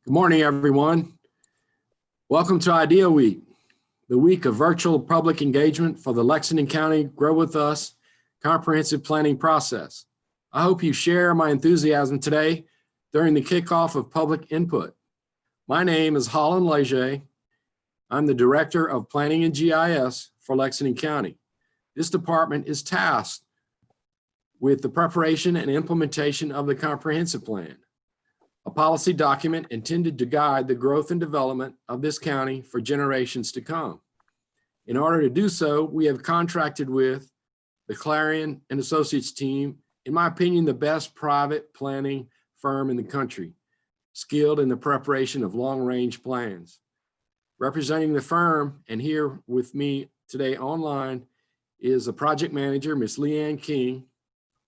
Good morning, everyone. Welcome to Idea Week, the week of virtual public engagement for the Lexington County Grow With Us comprehensive planning process. I hope you share my enthusiasm today during the kickoff of public input. My name is Holland Leger. I'm the Director of Planning and GIS for Lexington County. This department is tasked with the preparation and implementation of the comprehensive plan, a policy document intended to guide the growth and development of this county for generations to come. In order to do so, we have contracted with the Clarion and Associates team, in my opinion, the best private planning firm in the country, skilled in the preparation of long-range plans. Representing the firm and here with me today online is a project manager, Ms. Leanne King.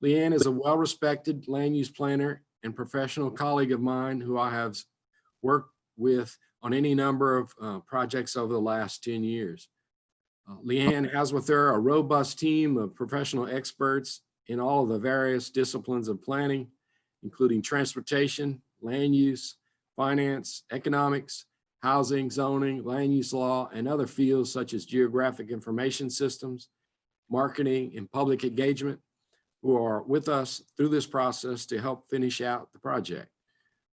Leanne is a well-respected land use planner and professional colleague of mine who I have worked with on any number of projects over the last 10 years. Leanne has with her a robust team of professional experts in all of the various disciplines of planning, including transportation, land use, finance, economics, housing, zoning, land use law, and other fields such as geographic information systems, marketing, and public engagement, who are with us through this process to help finish out the project.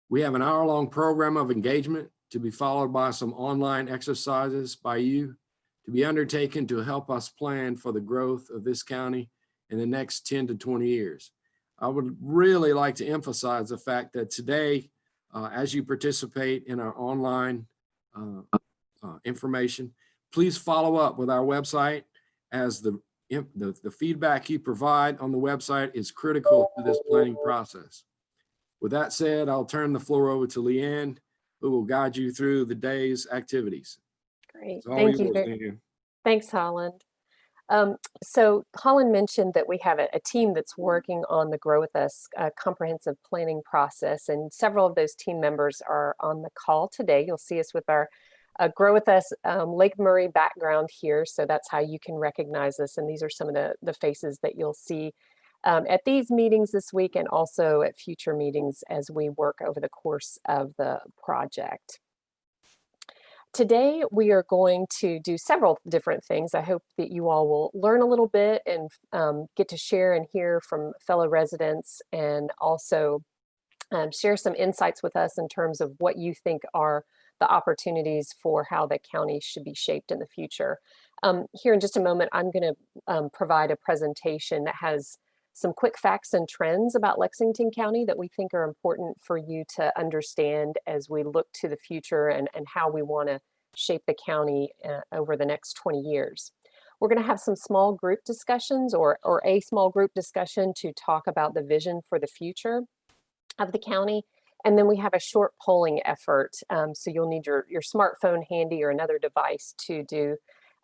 We have an hour-long program of engagement to be followed by some online exercises by you to be undertaken to help us plan for the growth of this county in the next 10 to 20 years. I would really like to emphasize the fact that today, as you participate in our online information, please follow up with our website, as the feedback you provide on the website is critical to this planning process. With that said, I'll turn the floor over to Leanne, who will guide you through the day's activities. Great, thank you. Thanks, Holland. So Holland mentioned that we have a team that's working on the Grow With Us comprehensive planning process, and several of those team members are on the call today. You'll see us with our Grow With Us Lake Murray background here, so that's how you can recognize us, and these are some of the faces that you'll see at these meetings this week and also at future meetings as we work over the course of the project. Today we are going to do several different things. I hope that you all will learn a little bit and get to share and hear from fellow residents, and also share some insights with us in terms of what you think are the opportunities for how the county should be shaped in the future. Here in just a moment, I'm going to provide a presentation that has some quick facts and trends about Lexington County that we think are important for you to understand as we look to the future and how we want to shape the county over the next 20 years. We're going to have some small group discussions or a small group discussion to talk about the vision for the future of the county. And then we have a short polling effort. So you'll need your smartphone handy or another device to do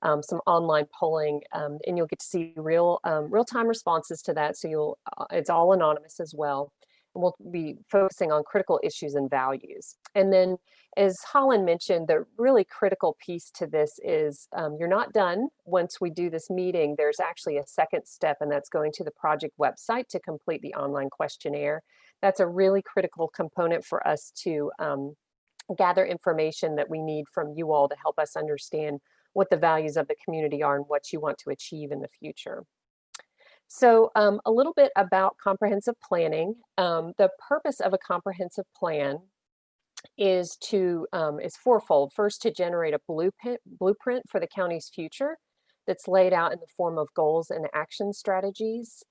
some online polling, and you'll get to see real-time responses to that. So it's all anonymous as well. And we'll be focusing on critical issues and values. And then, as Holland mentioned, the really critical piece to this is you're not done. Once we do this meeting, there's actually a second step, and that's going to the project website to complete the online questionnaire. That's a really critical component for us to gather information that we need from you all to help us understand what the values of the community are and what you want to achieve in the future. So a little bit about comprehensive planning. The purpose of a comprehensive plan is fourfold. First, to generate a blueprint for the county's future that's laid out in the form of goals and action strategies.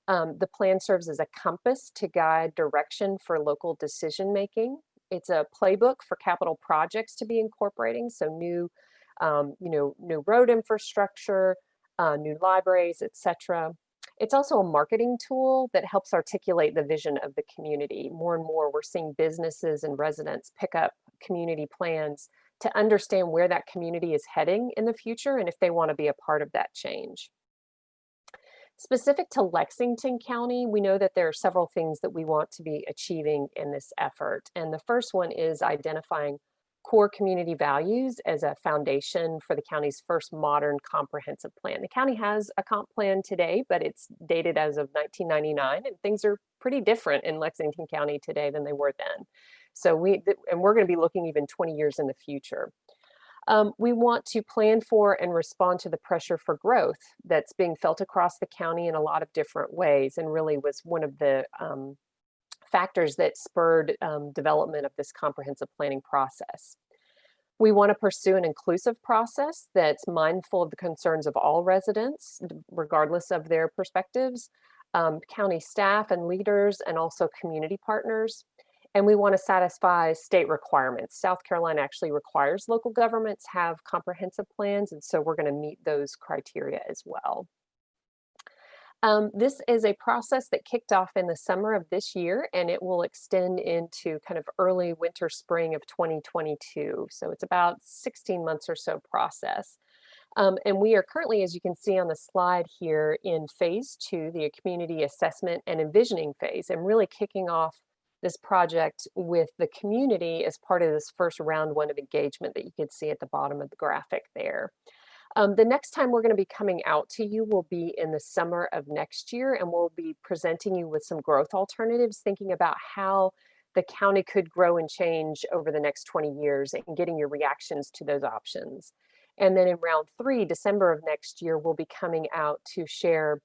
The plan serves as a compass to guide direction for local decision making. It's a playbook for capital projects to be incorporating, so new road infrastructure, new libraries, etc. It's also a marketing tool that helps articulate the vision of the community. More and more, we're seeing businesses and residents pick up community plans to understand where that community is heading in the future and if they want to be a part of that change. Specific to Lexington County, we know that there are several things that we want to be achieving in this effort. And the first one is identifying core community values as a foundation for the county's first modern comprehensive plan. The county has a comp plan today, but it's dated as of 1999, and things are pretty different in Lexington County today than they were then. So and we're going to be looking even 20 years in the future. We want to plan for and respond to the pressure for growth that's being felt across the county in a lot of different ways, and really was one of the factors that spurred development of this comprehensive planning process. We want to pursue an inclusive process that's mindful of the concerns of all residents, regardless of their perspectives, county staff and leaders, and also community partners. And we want to satisfy state requirements. South Carolina actually requires local governments have comprehensive plans, and so we're going to meet those criteria as well. This is a process that kicked off in the summer of this year, and it will extend into kind of early winter, spring of 2022. So it's about 16 months or so process. And we are currently, as you can see on the slide here, in phase 2, the community assessment and envisioning phase, and really kicking off this project with the community as part of this first round 1 of engagement that you can see at the bottom of the graphic there. The next time we're going to be coming out to you will be in the summer of next year, and we'll be presenting you with some growth alternatives, thinking about how the county could grow and change over the next 20 years and getting your reactions to those options. And then in round 3, December of next year, we'll be coming out to share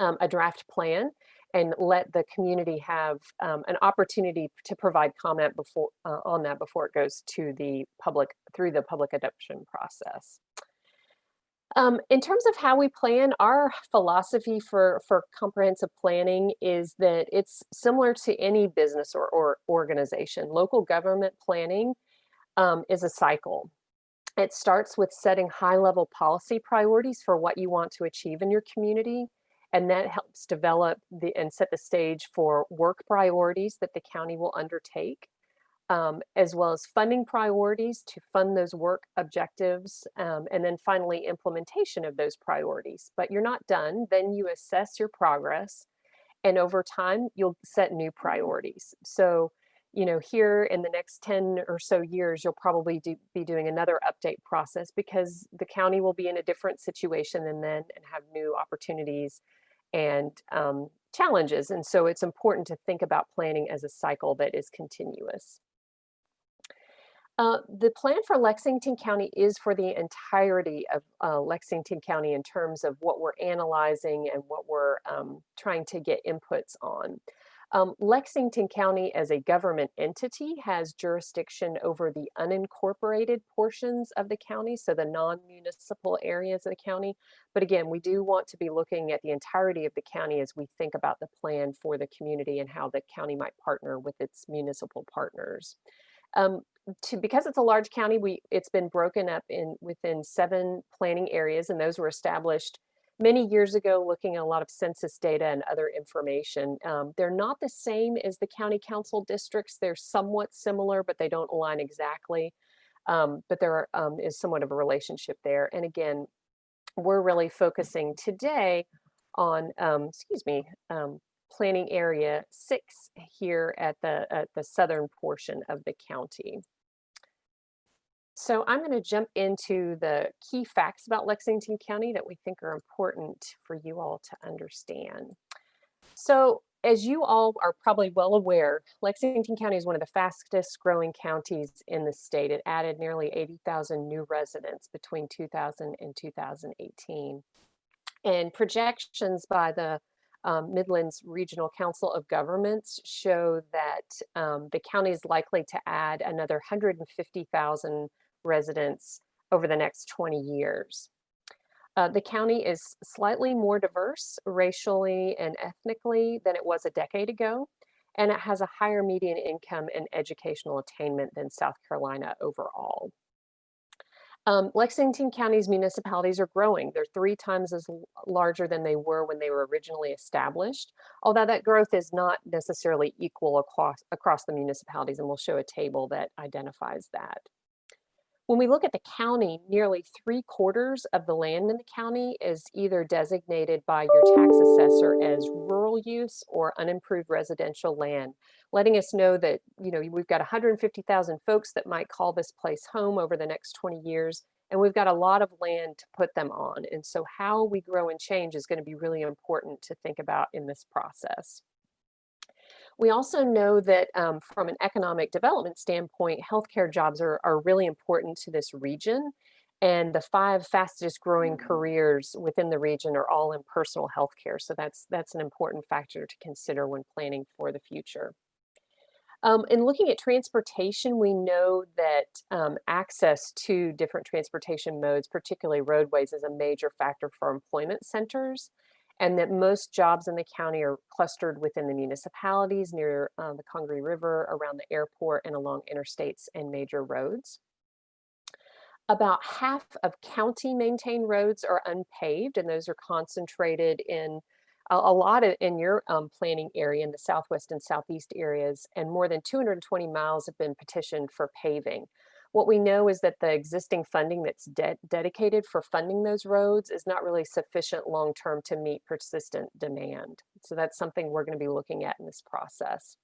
a draft plan and let the community have an opportunity to provide comment before on that before it goes to the public through the public adoption process. In terms of how we plan, our philosophy for comprehensive planning is that it's similar to any business or organization. Local government planning is a cycle. It starts with setting high-level policy priorities for what you want to achieve in your community, and that helps develop and set the stage for work priorities that the county will undertake, as well as funding priorities to fund those work objectives, and then finally implementation of those priorities. But you're not done. Then you assess your progress, and over time you'll set new priorities. So, you know, here in the next 10 or so years, you'll probably be doing another update process because the county will be in a different situation and then have new opportunities and challenges. And so it's important to think about planning as a cycle that is continuous. The plan for Lexington County is for the entirety of Lexington County in terms of what we're analyzing and what we're trying to get inputs on. Lexington County as a government entity has jurisdiction over the unincorporated portions of the county, so the non-municipal areas of the county. But again, we do want to be looking at the entirety of the county as we think about the plan for the community and how the county might partner with its municipal partners. Because it's a large county, it's been broken up within 7 planning areas, and those were established many years ago looking at a lot of census data and other information. They're not the same as the county council districts. They're somewhat similar, but they don't align exactly. But there is somewhat of a relationship there. And again, we're really focusing today on, planning area 6 here at the southern portion of the county. So I'm going to jump into the key facts about Lexington County that we think are important for you all to understand. So as you all are probably well aware, Lexington County is one of the fastest growing counties in the state. It added nearly 80,000 new residents between 2000 and 2018. And projections by the Midlands Regional Council of Governments show that the county is likely to add another 150,000 residents over the next 20 years. The county is slightly more diverse racially and ethnically than it was a decade ago, and it has a higher median income and educational attainment than South Carolina overall. Lexington County's municipalities are growing. They're 3 times as larger than they were when they were originally established, although that growth is not necessarily equal across the municipalities, and we'll show a table that identifies that. When we look at the county, nearly 3/4 of the land in the county is either designated by your tax assessor as rural use or unimproved residential land, letting us know that, you know, we've got 150,000 folks that might call this place home over the next 20 years, and we've got a lot of land to put them on. And so how we grow and change is going to be really important to think about in this process. We also know that from an economic development standpoint, healthcare jobs are really important to this region. And the 5 fastest growing careers within the region are all in personal healthcare. So that's an important factor to consider when planning for the future. In looking at transportation, we know that access to different transportation modes, particularly roadways, is a major factor for employment centers, and that most jobs in the county are clustered within the municipalities near the Congaree River, around the airport, and along interstates and major roads. About half of county maintained roads are unpaved, and those are concentrated in a lot in your planning area in the southwest and southeast areas, and more than 220 miles have been petitioned for paving. What we know is that the existing funding that's dedicated for funding those roads is not really sufficient long-term to meet persistent demand. So that's something we're going to be looking at in this process.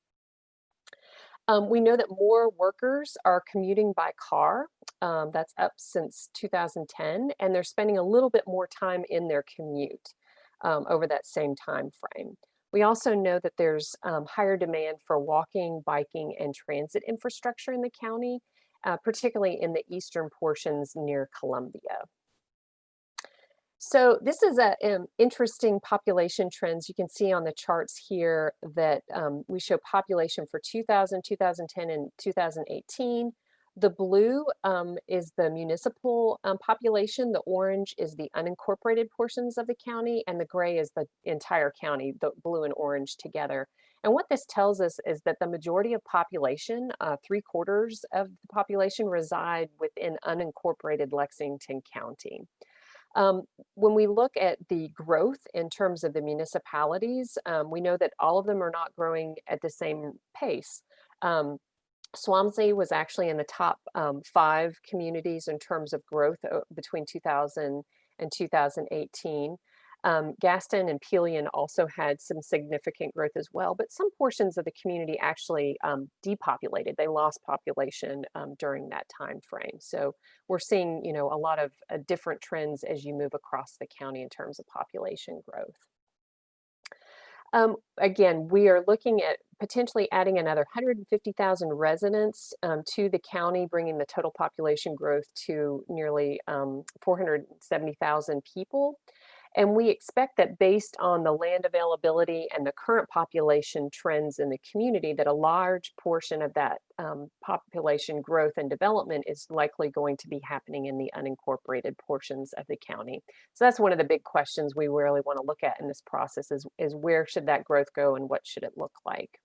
We know that more workers are commuting by car. That's up since 2010, and they're spending a little bit more time in their commute over that same time frame. We also know that there's higher demand for walking, biking, and transit infrastructure in the county, particularly in the eastern portions near Columbia. So this is an interesting population trends. You can see on the charts here that we show population for 2000, 2010, and 2018. The blue is the municipal population. The orange is the unincorporated portions of the county, and the gray is the entire county, the blue and orange together. And what this tells us is that the majority of population, 3/4 of the population, reside within unincorporated Lexington County. When we look at the growth in terms of the municipalities, we know that all of them are not growing at the same pace. Swansea was actually in the top 5 communities in terms of growth between 2000 and 2018. Gaston and Pelion also had some significant growth as well, but some portions of the community actually depopulated. They lost population during that time frame. So we're seeing, a lot of different trends as you move across the county in terms of population growth. Again, we are looking at potentially adding another 150,000 residents to the county, bringing the total population growth to nearly 470,000 people. And we expect that based on the land availability and the current population trends in the community, that a large portion of that population growth and development is likely going to be happening in the unincorporated portions of the county. So that's one of the big questions we really want to look at in this process is where should that growth go and what should it look like?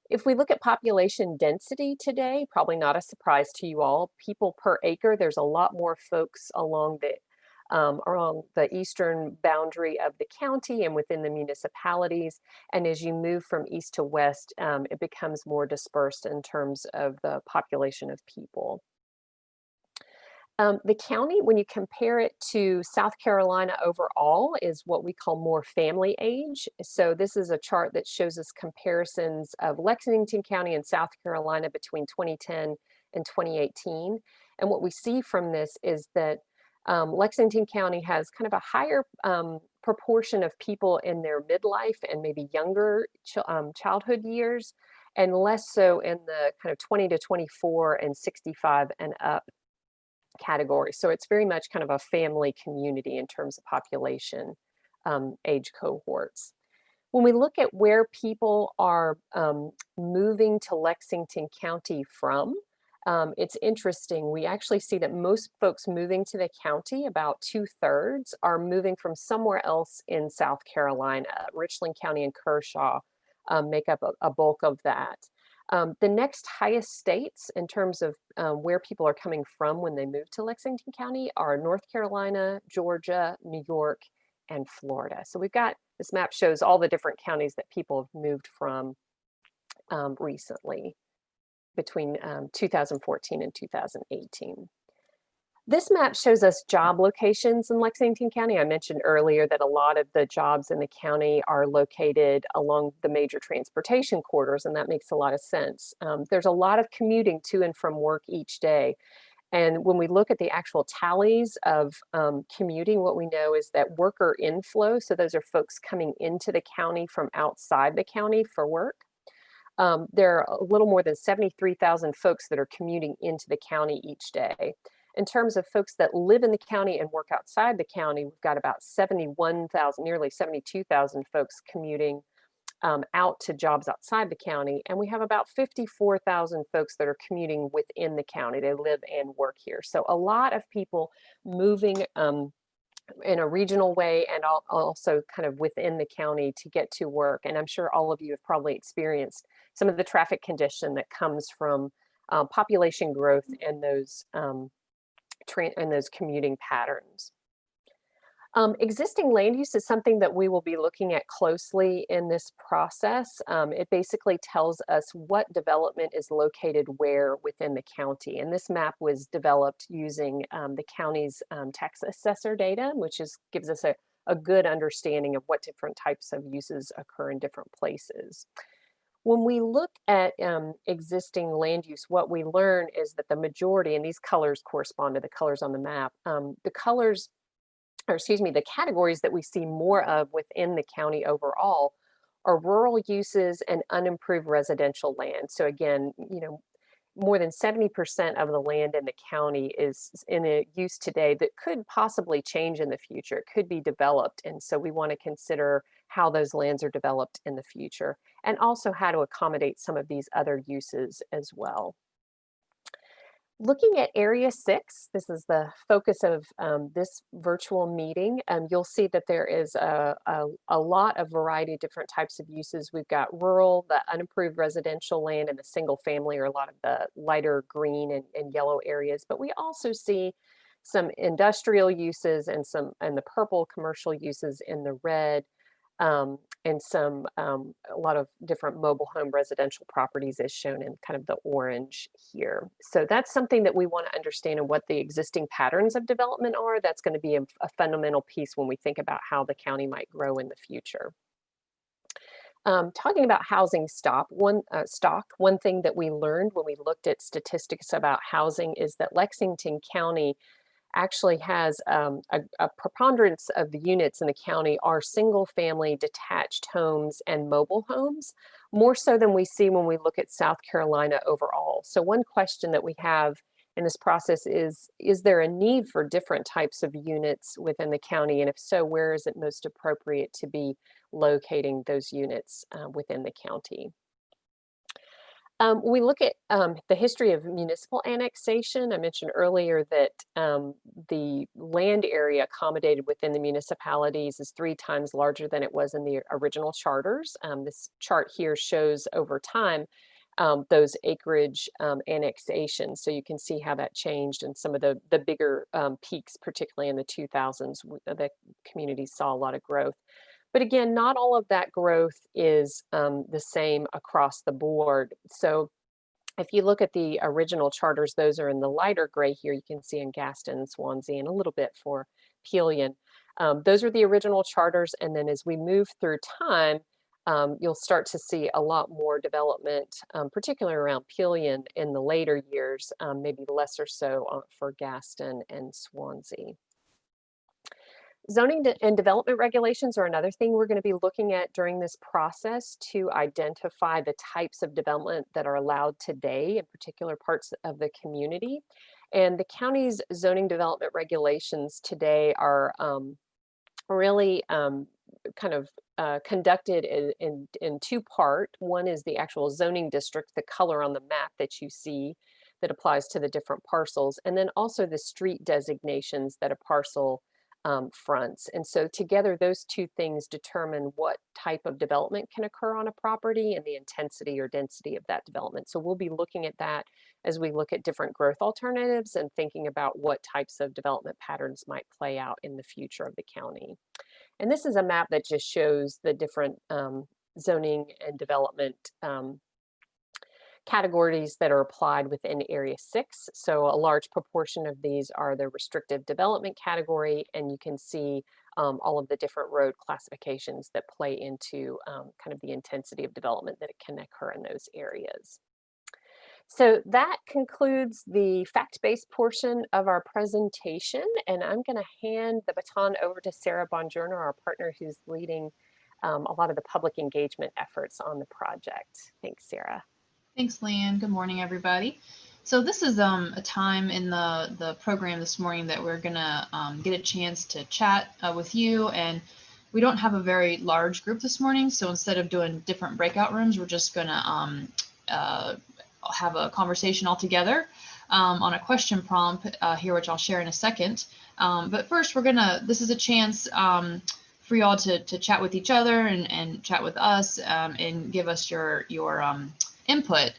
If we look at population density today, probably not a surprise to you all, people per acre, there's a lot more folks along the eastern boundary of the county and within the municipalities. And as you move from east to west, it becomes more dispersed in terms of the population of people. The county, when you compare it to South Carolina overall, is what we call more family age. So this is a chart that shows us comparisons of Lexington County and South Carolina between 2010 and 2018. And what we see from this is that Lexington County has kind of a higher proportion of people in their midlife and maybe younger childhood years, and less so in the kind of 20 to 24 and 65 and up category. So it's very much kind of a family community in terms of population age cohorts. When we look at where people are moving to Lexington County from, it's interesting. We actually see that most folks moving to the county, about 2/3, are moving from somewhere else in South Carolina. Richland County and Kershaw make up a bulk of that. The next highest states in terms of where people are coming from when they move to Lexington County are North Carolina, Georgia, New York, and Florida. So we've got, this map shows all the different counties that people have moved from recently between 2014 and 2018. This map shows us job locations in Lexington County. I mentioned earlier that a lot of the jobs in the county are located along the major transportation corridors, and that makes a lot of sense. There's a lot of commuting to and from work each day. And when we look at the actual tallies of commuting, what we know is that worker inflow, so those are folks coming into the county from outside the county for work. There are a little more than 73,000 folks that are commuting into the county each day. In terms of folks that live in the county and work outside the county, we've got about 71,000, nearly 72,000 folks commuting out to jobs outside the county. And we have about 54,000 folks that are commuting within the county. They live and work here. So a lot of people moving in a regional way and also kind of within the county to get to work. And I'm sure all of you have probably experienced some of the traffic congestion that comes from population growth and those commuting patterns. Existing land use is something that we will be looking at closely in this process. It basically tells us what development is located where within the county. And this map was developed using the county's tax assessor data, which gives us a good understanding of what different types of uses occur in different places. When we look at existing land use, what we learn is that the majority, and these colors correspond to the colors on the map, the categories that we see more of within the county overall are rural uses and unimproved residential land. So again, more than 70% of the land in the county is in a use today that could possibly change in the future. It could be developed. And so we want to consider how those lands are developed in the future and also how to accommodate some of these other uses as well. Looking at Area 6, this is the focus of this virtual meeting. You'll see that there is a lot of variety of different types of uses. We've got rural, the unimproved residential land, and the single family, or a lot of the lighter green and yellow areas. But we also see some industrial uses and the purple commercial uses in the red. And a lot of different mobile home residential properties as shown in kind of the orange here. So that's something that we want to understand and what the existing patterns of development are. That's going to be a fundamental piece when we think about how the county might grow in the future. Talking about housing stock, one thing that we learned when we looked at statistics about housing is that Lexington County actually has a preponderance of the units in the county are single family detached homes and mobile homes, more so than we see when we look at South Carolina overall. So one question that we have in this process is there a need for different types of units within the county? And if so, where is it most appropriate to be locating those units within the county? We look at the history of municipal annexation. I mentioned earlier that the land area accommodated within the municipalities is 3 times larger than it was in the original charters. This chart here shows over time those acreage annexations. So you can see how that changed and some of the bigger peaks, particularly in the 2000s, the communities saw a lot of growth. But again, not all of that growth is the same across the board. So if you look at the original charters, those are in the lighter gray here. You can see in Gaston, Swansea, and a little bit for Pelion. Those are the original charters. And then as we move through time, you'll start to see a lot more development, particularly around Pelion in the later years, maybe lesser so for Gaston and Swansea. Zoning and development regulations are another thing we're going to be looking at during this process to identify the types of development that are allowed today in particular parts of the community. And the county's zoning development regulations today are really kind of conducted in 2 parts. One is the actual zoning district, the color on the map that you see that applies to the different parcels, and then also the street designations that a parcel fronts. And so together those 2 things determine what type of development can occur on a property and the intensity or density of that development. So we'll be looking at that as we look at different growth alternatives and thinking about what types of development patterns might play out in the future of the county. And this is a map that just shows the different zoning and development categories that are applied within Area 6. So a large proportion of these are the restrictive development category, and you can see all of the different road classifications that play into kind of the intensity of development that can occur in those areas. So that concludes the fact-based portion of our presentation, and I'm going to hand the baton over to Sarah Bongiorno, our partner who's leading a lot of the public engagement efforts on the project. Thanks, Sarah. Thanks, Leanne. Good morning, everybody. So this is a time in the program this morning that we're going to get a chance to chat with you. And we don't have a very large group this morning, so instead of doing different breakout rooms, we're just going to have a conversation all together on a question prompt here, which I'll share in a second. But first, this is a chance for y'all to chat with each other and chat with us and give us your input.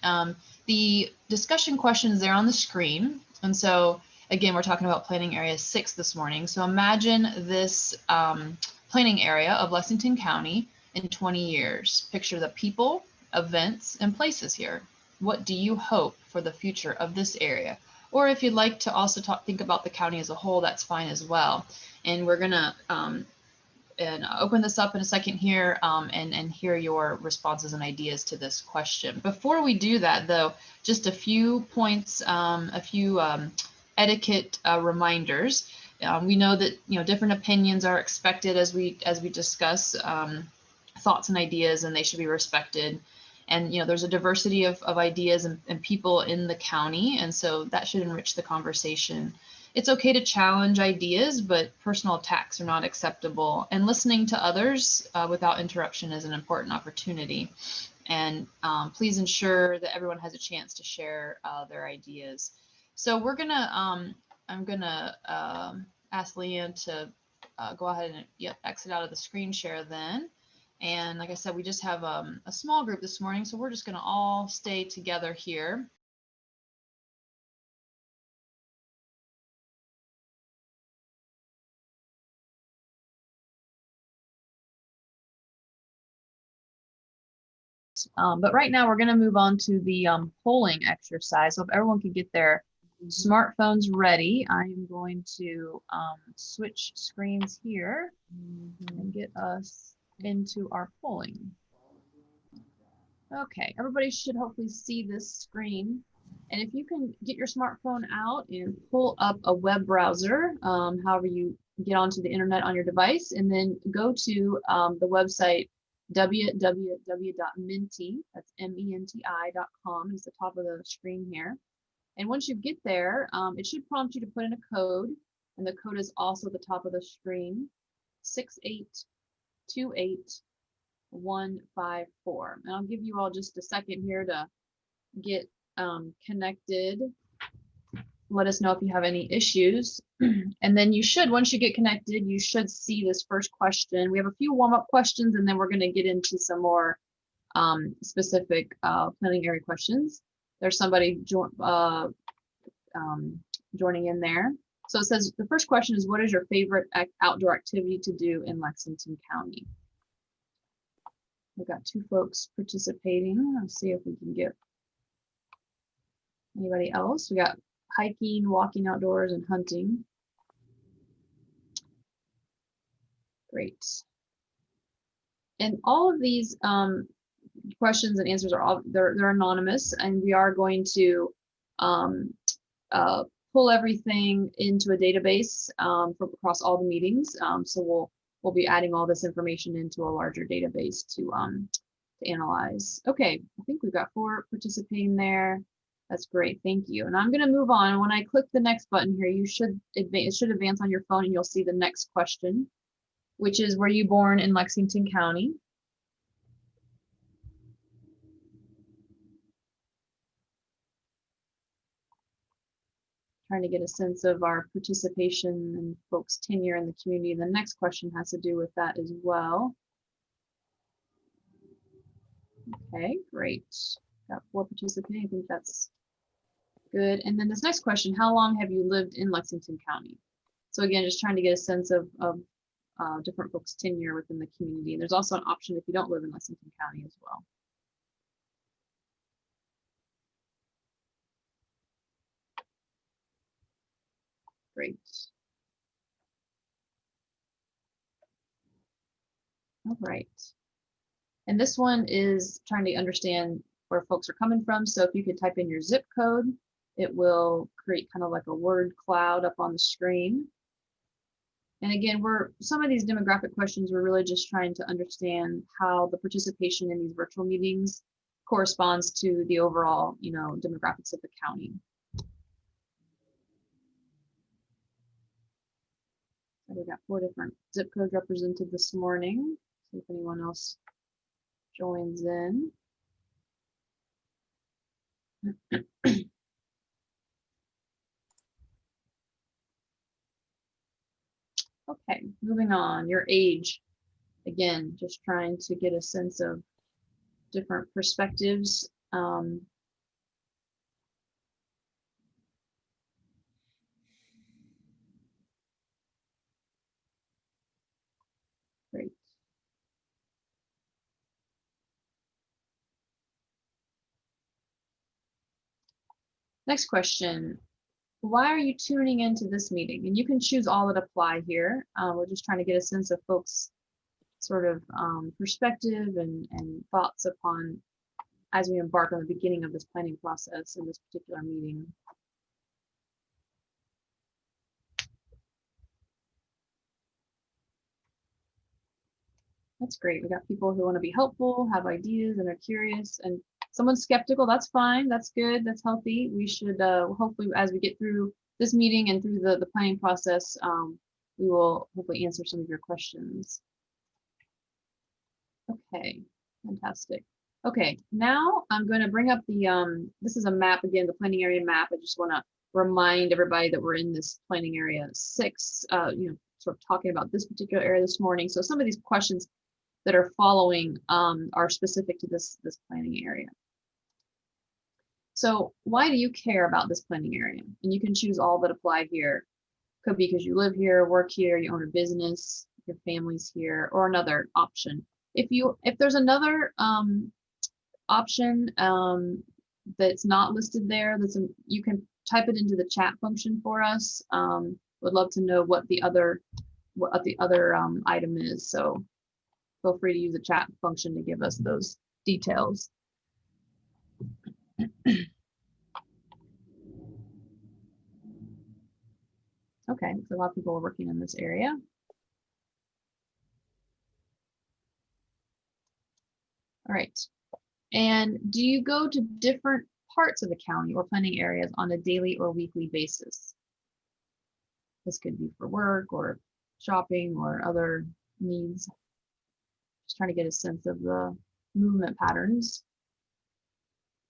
The discussion questions there on the screen. And so again, we're talking about planning area 6 this morning. So imagine this planning area of Lexington County in 20 years. Picture the people, events, and places here. What do you hope for the future of this area? Or if you'd like to also think about the county as a whole, that's fine as well. And we're gonna open this up in a second here and hear your responses and ideas to this question. Before we do that though, just a few points, a few etiquette reminders. We know that different opinions are expected as we discuss thoughts and ideas, and they should be respected. And there's a diversity of ideas and people in the county, and so that should enrich the conversation. It's okay to challenge ideas, but personal attacks are not acceptable. And listening to others without interruption is an important opportunity. And please ensure that everyone has a chance to share their ideas. So we're gonna, I'm gonna ask Leanne to go ahead and exit out of the screen share then. And like I said, we just have a small group this morning, so we're just gonna all stay together here. But right now we're going to move on to the polling exercise. So if everyone could get their smartphones ready, I am going to switch screens here and get us into our polling. Okay, everybody should hopefully see this screen. And if you can get your smartphone out and pull up a web browser, however you get onto the internet on your device, and then go to the website www.menti, that's menti.com, is the top of the screen here. And once you get there, it should prompt you to put in a code, and the code is also at the top of the screen, 6828154. And I'll give you all just a second here to get connected. Let us know if you have any issues. And then you should, once you get connected, you should see this first question. We have a few warm-up questions, and then we're going to get into some more specific planning area questions. There's somebody joining in there. So it says, the first question is, what is your favorite outdoor activity to do in Lexington County? We've got 2 folks participating. Let's see if we can get anybody else. We got hiking, walking outdoors, and hunting. Great. And all of these questions and answers are they're anonymous, and we are going to pull everything into a database across all the meetings. So we'll be adding all this information into a larger database to analyze. Okay, I think we've got 4 participating there. That's great, thank you. And I'm going to move on. When I click the next button here, it should advance on your phone, and you'll see the next question, which is, were you born in Lexington County? Trying to get a sense of our participation and folks' tenure in the community. The next question has to do with that as well. Okay, great. Got 4 participating. I think that's good. And then this next question, how long have you lived in Lexington County? So again, just trying to get a sense of different folks' tenure within the community. And there's also an option if you don't live in Lexington County as well. Great. All right. And this one is trying to understand where folks are coming from. So if you could type in your zip code, it will create kind of like a word cloud up on the screen. And again, some of these demographic questions, we're really just trying to understand how the participation in these virtual meetings corresponds to the overall, demographics of the county. So we got 4 different zip codes represented this morning. See if anyone else joins in. Okay, moving on. Your age. Again, just trying to get a sense of different perspectives. Great. Next question. Why are you tuning into this meeting? And you can choose all that apply here. We're just trying to get a sense of folks' sort of perspective and thoughts upon as we embark on the beginning of this planning process in this particular meeting. That's great. We got people who want to be helpful, have ideas, and are curious. And someone's skeptical. That's fine. That's good. That's healthy. We should hopefully, as we get through this meeting and through the planning process, we will hopefully answer some of your questions. Okay, fantastic. Okay, now I'm going to bring up the, this is a map again, the planning area map. I just want to remind everybody that we're in this planning area 6, sort of talking about this particular area this morning. So some of these questions that are following are specific to this planning area. So why do you care about this planning area? And you can choose all that apply here. Could be because you live here, work here, you own a business, your family's here, or another option. If there's another option that's not listed there, you can type it into the chat function for us. Would love to know what the other item is. So feel free to use the chat function to give us those details. Okay, so a lot of people are working in this area. All right. And do you go to different parts of the county or planning areas on a daily or weekly basis? This could be for work or shopping or other needs. Just trying to get a sense of the movement patterns.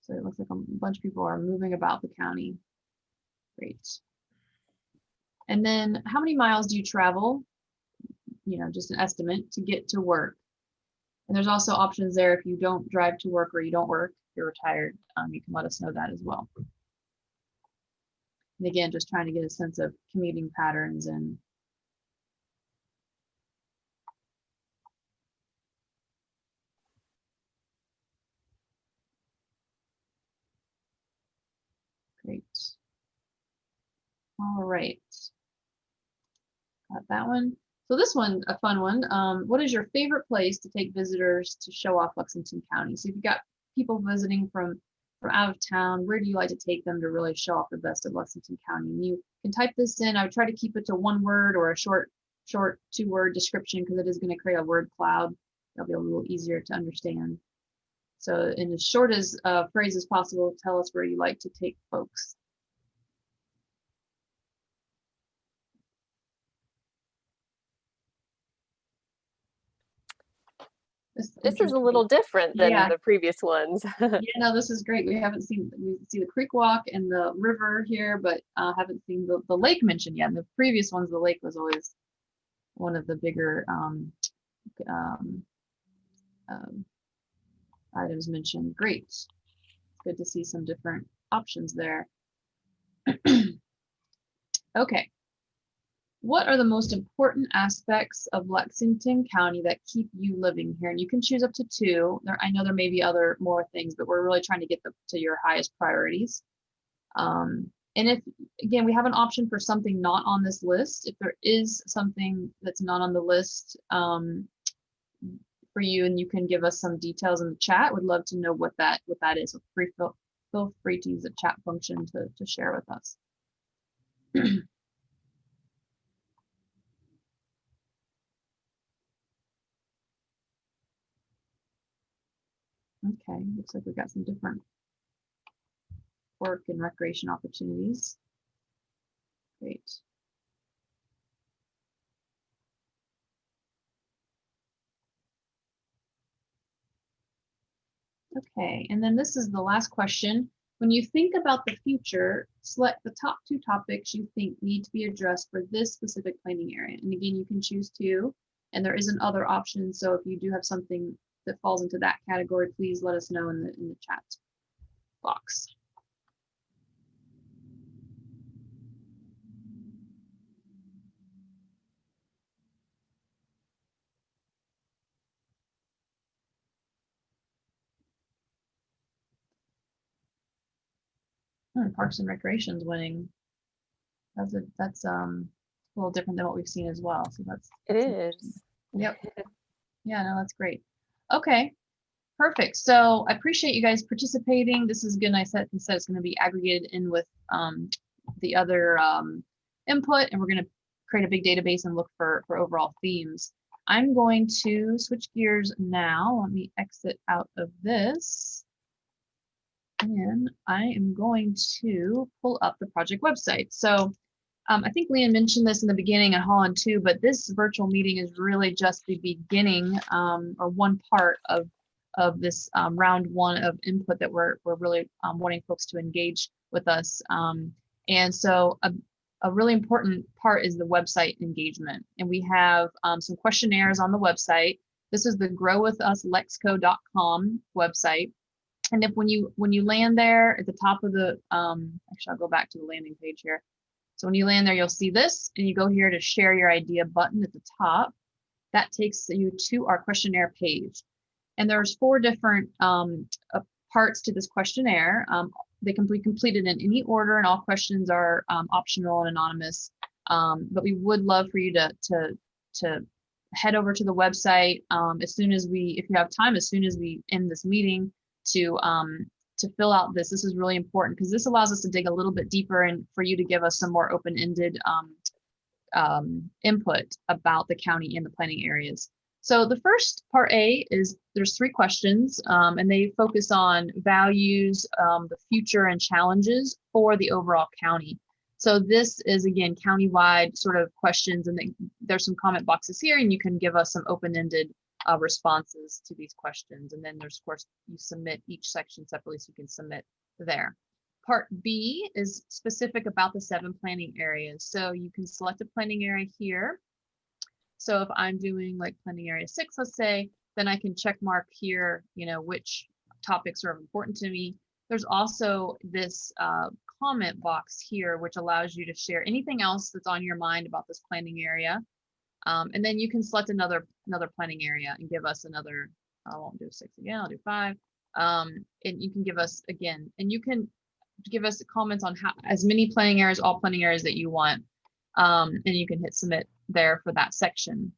So it looks like a bunch of people are moving about the county. Great. And then how many miles do you travel? Just an estimate to get to work. And there's also options there if you don't drive to work or you don't work, you're retired, you can let us know that as well. And again, just trying to get a sense of commuting patterns and great. All right. Got that one. So this one, a fun one. What is your favorite place to take visitors to show off Lexington County? So if you've got people visiting from out of town, where do you like to take them to really show off the best of Lexington County? And you can type this in. I would try to keep it to 1 word or a short 2-word description because it is going to create a word cloud. That'll be a little easier to understand. So in as short as phrase as possible, tell us where you like to take folks. This is a little different than the previous ones. Yeah, no, this is great. We see the creek walk and the river here, but haven't seen the lake mentioned yet. In the previous ones, the lake was always one of the bigger items mentioned. Great. It's good to see some different options there. Okay. What are the most important aspects of Lexington County that keep you living here? And you can choose up to 2. I know there may be more things, but we're really trying to get to your highest priorities. And if, again, we have an option for something not on this list. If there is something that's not on the list, for you, and you can give us some details in the chat. Would love to know what that is. So feel free to use the chat function to share with us. Okay, looks like we've got some different work and recreation opportunities. Great. Okay, and then this is the last question. When you think about the future, select the top 2 topics you think need to be addressed for this specific planning area. And again, you can choose 2, and there isn't other options. So if you do have something that falls into that category, please let us know in the chat box. Parks and Recreation's winning. That's a little different than what we've seen as well. So it is. Yep. Yeah, no, that's great. Okay, perfect. So I appreciate you guys participating. This is good. I said it's going to be aggregated in with the other input, and we're going to create a big database and look for overall themes. I'm going to switch gears now. Let me exit out of this. And I am going to pull up the project website. So I think Leanne mentioned this in the beginning and Holland too, but this virtual meeting is really just the beginning or one part of this round 1 of input that we're really wanting folks to engage with us. And so a really important part is the website engagement. And we have some questionnaires on the website. This is the growwithusLexco.com website. And if when you land there at the top of the, actually I'll go back to the landing page here. So when you land there, you'll see this, and you go here to share your idea button at the top. That takes you to our questionnaire page. And there's 4 different parts to this questionnaire. They can be completed in any order, and all questions are optional and anonymous. But we would love for you to head over to the website as soon as if you have time, as soon as we end this meeting, to fill out this. This is really important because this allows us to dig a little bit deeper and for you to give us some more open-ended input about the county and the planning areas. So the first part A is there's 3 questions and they focus on values, the future and challenges for the overall county. So this is again countywide sort of questions, and there's some comment boxes here and you can give us some open-ended responses to these questions. And then there's, of course, you submit each section separately, so you can submit there. Part B is specific about the 7 planning areas. So you can select a planning area here. So if I'm doing like planning area 6, let's say, then I can check mark here, which topics are important to me. There's also this comment box here, which allows you to share anything else that's on your mind about this planning area. And then you can select another planning area and give us another, I won't do 6 again, I'll do 5. And you can give us again, and you can give us comments on as many planning areas, all planning areas that you want. And you can hit submit there for that section.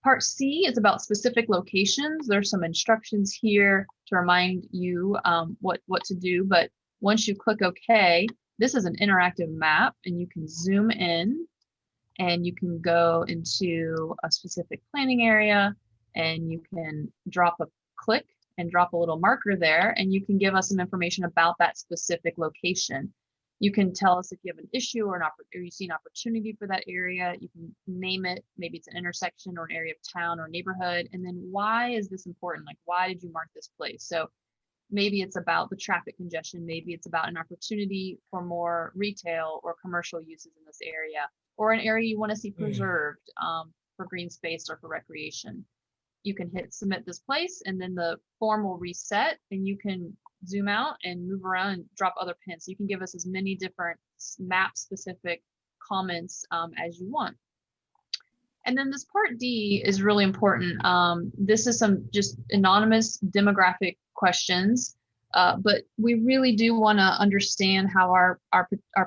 Part C is about specific locations. There's some instructions here to remind you what to do. But once you click OK, this is an interactive map, and you can zoom in. And you can go into a specific planning area, and you can drop a click and drop a little marker there, and you can give us some information about that specific location. You can tell us if you have an issue or you see an opportunity for that area. You can name it. Maybe it's an intersection or an area of town or neighborhood. And then why is this important? Like, why did you mark this place? So maybe it's about the traffic congestion. Maybe it's about an opportunity for more retail or commercial uses in this area, or an area you want to see preserved for green space or for recreation. You can hit submit this place, and then the form will reset, and you can zoom out and move around and drop other pins. So you can give us as many different map specific comments as you want. And then this part D is really important. This is some just anonymous demographic questions, but we really do want to understand how our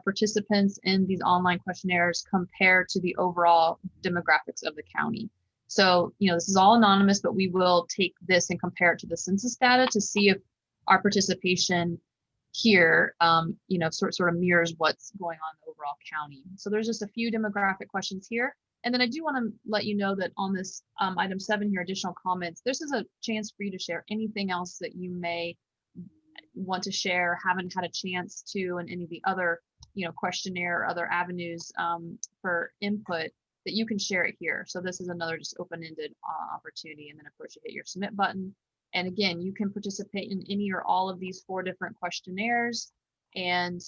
participants in these online questionnaires compare to the overall demographics of the county. So, this is all anonymous, but we will take this and compare it to the census data to see if our participation here, sort of mirrors what's going on in the overall county. So there's just a few demographic questions here. And then I do want to let you know that on this item 7 here, additional comments, this is a chance for you to share anything else that you may want to share, haven't had a chance to, and any of the other, questionnaire or other avenues for input, that you can share it here. So this is another just open-ended opportunity. And then of course you hit your submit button. And again, you can participate in any or all of these 4 different questionnaires. And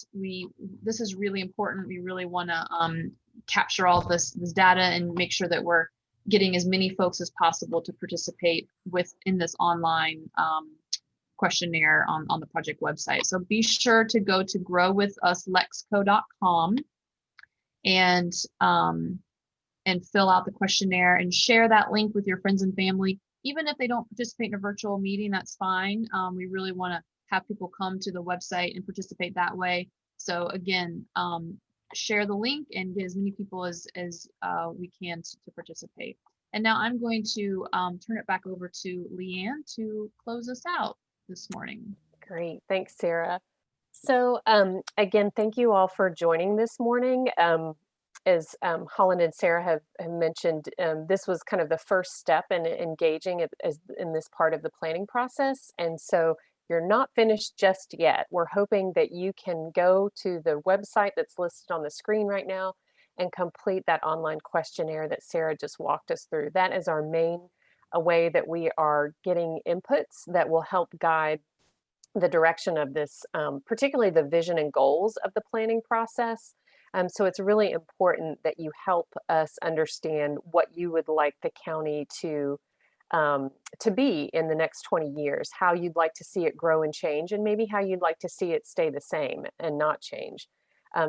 this is really important. We really want to capture all this data and make sure that we're getting as many folks as possible to participate in this online questionnaire on the project website. So be sure to go to growwithusLexco.com and fill out the questionnaire and share that link with your friends and family. Even if they don't participate in a virtual meeting, that's fine. We really want to have people come to the website and participate that way. So again, share the link and get as many people as we can to participate. And now I'm going to turn it back over to Leanne to close us out this morning. Great, thanks, Sarah. So again, thank you all for joining this morning. As Holland and Sarah have mentioned, this was kind of the first step in engaging in this part of the planning process. And so you're not finished just yet. We're hoping that you can go to the website that's listed on the screen right now and complete that online questionnaire that Sarah just walked us through. That is our main way that we are getting inputs that will help guide the direction of this, particularly the vision and goals of the planning process. So it's really important that you help us understand what you would like the county to be in the next 20 years, how you'd like to see it grow and change, and maybe how you'd like to see it stay the same and not change.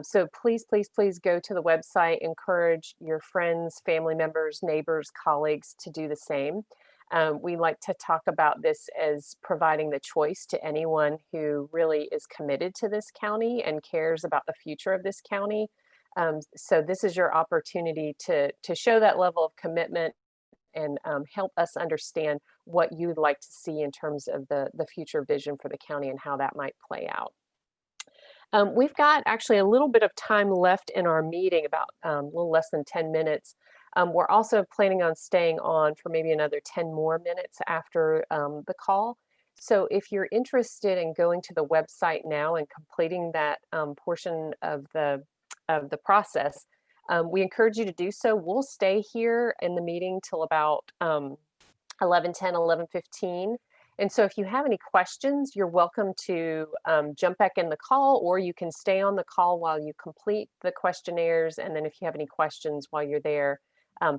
So please, please, please go to the website, encourage your friends, family members, neighbors, colleagues to do the same. We like to talk about this as providing the choice to anyone who really is committed to this county and cares about the future of this county. So this is your opportunity to show that level of commitment and help us understand what you'd like to see in terms of the future vision for the county and how that might play out. We've got actually a little bit of time left in our meeting, about a little less than 10 minutes. We're also planning on staying on for maybe another 10 more minutes after the call. So if you're interested in going to the website now and completing that portion of the process, we encourage you to do so. We'll stay here in the meeting till about 11:10, 11:15. And so if you have any questions, you're welcome to jump back in the call, or you can stay on the call while you complete the questionnaires. And then if you have any questions while you're there,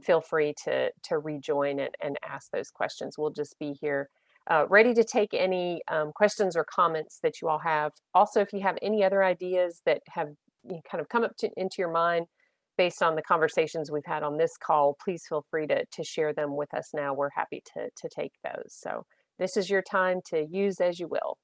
feel free to rejoin and ask those questions. We'll just be here ready to take any questions or comments that you all have. Also, if you have any other ideas that have kind of come up into your mind based on the conversations we've had on this call, please feel free to share them with us now. We're happy to take those. So this is your time to use as you will.